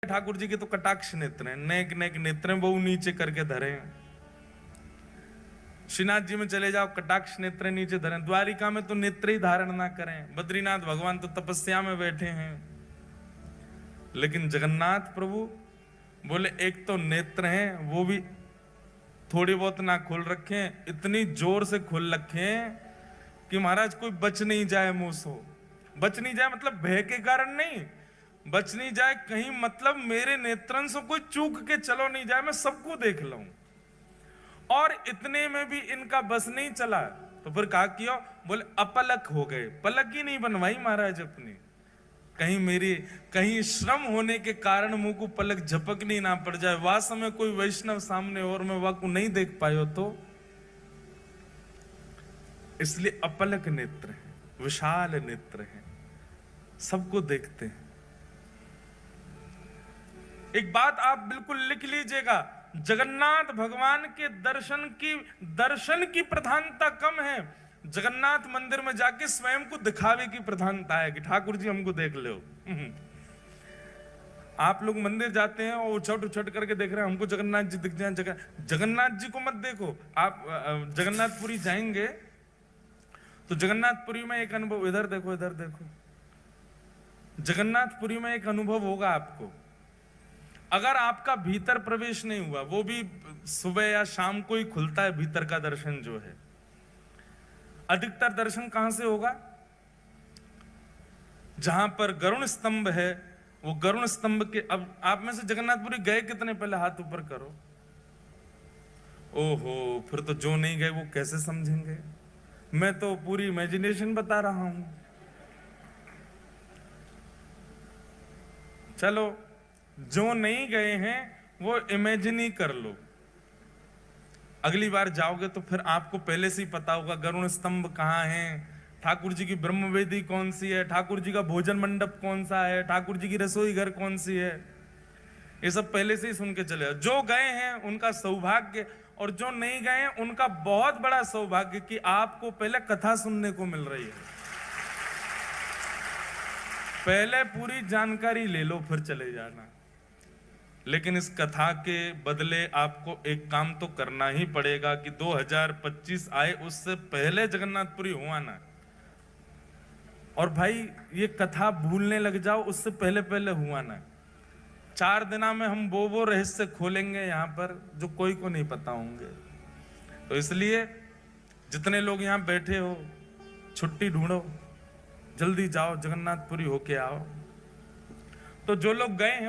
ठाकुर जी के तो कटाक्ष नेत्र हैं, नेक नेक नेत्र बहु नीचे करके धरे। श्रीनाथ जी में चले जाओ, कटाक्ष नेत्र नीचे धरे। द्वारिका में तो नेत्र ही धारण ना करें। बद्रीनाथ भगवान तो तपस्या में बैठे हैं। लेकिन जगन्नाथ प्रभु बोले एक तो नेत्र हैं वो भी थोड़ी बहुत ना खोल रखे, इतनी जोर से खोल रखे कि महाराज कोई बच नहीं जाए मुंह से। बच नहीं जाए मतलब भय के कारण नहीं, बच नहीं जाए कहीं मतलब मेरे नेत्रन से कोई चूक के चलो नहीं जाए, मैं सबको देख लूं। और इतने में भी इनका बस नहीं चला, तो फिर कहा किया, बोले अपलक हो गए। पलक ही नहीं बनवाई महाराज अपनी, कहीं श्रम होने के कारण मुंह को पलक झपकनी ना पड़ जाए। वह समय कोई वैष्णव सामने और मैं वह को नहीं देख पायो तो, इसलिए अपलक नेत्र है, विशाल नेत्र है, सबको देखते हैं। एक बात आप बिल्कुल लिख लीजिएगा, जगन्नाथ भगवान के दर्शन की प्रधानता कम है, जगन्नाथ मंदिर में जाके स्वयं को दिखावे की प्रधानता है कि ठाकुर जी हमको देख लो। आप लोग मंदिर जाते हैं और उछट उछट करके देख रहे हैं हमको जगन्नाथ जी दिख जाए। जगन्नाथ जी को मत देखो। आप जगन्नाथपुरी जाएंगे तो जगन्नाथपुरी में एक अनुभव, इधर देखो इधर देखो, जगन्नाथपुरी में एक अनुभव होगा आपको। अगर आपका भीतर प्रवेश नहीं हुआ, वो भी सुबह या शाम को ही खुलता है भीतर का दर्शन जो है। अधिकतर दर्शन कहां से होगा? जहां पर गरुण स्तंभ है, वो गरुण स्तंभ के, अब आप में से जगन्नाथपुरी गए कितने, पहले हाथ ऊपर करो। ओहो, फिर तो जो नहीं गए वो कैसे समझेंगे। मैं तो पूरी इमेजिनेशन बता रहा हूं। चलो, जो नहीं गए हैं वो इमेजिन ही कर लो। अगली बार जाओगे तो फिर आपको पहले से ही पता होगा गरुण स्तंभ कहाँ है, ठाकुर जी की ब्रह्मवेदी कौन सी है, ठाकुर जी का भोजन मंडप कौन सा है, ठाकुर जी की रसोई घर कौन सी है। ये सब पहले से ही सुन के चले। जो गए हैं उनका सौभाग्य, और जो नहीं गए हैं उनका बहुत बड़ा सौभाग्य कि आपको पहले कथा सुनने को मिल रही है। पहले पूरी जानकारी ले लो फिर चले जाना। लेकिन इस कथा के बदले आपको एक काम तो करना ही पड़ेगा कि 2025 आए उससे पहले जगन्नाथपुरी हुआ ना। और भाई ये कथा भूलने लग जाओ उससे पहले पहले हुआ ना। 4 दिना में हम वो रहस्य खोलेंगे यहाँ पर जो कोई को नहीं पता होंगे। तो इसलिए जितने लोग यहाँ बैठे हो, छुट्टी ढूंढो, जल्दी जाओ जगन्नाथपुरी होके आओ। तो जो लोग गए हैं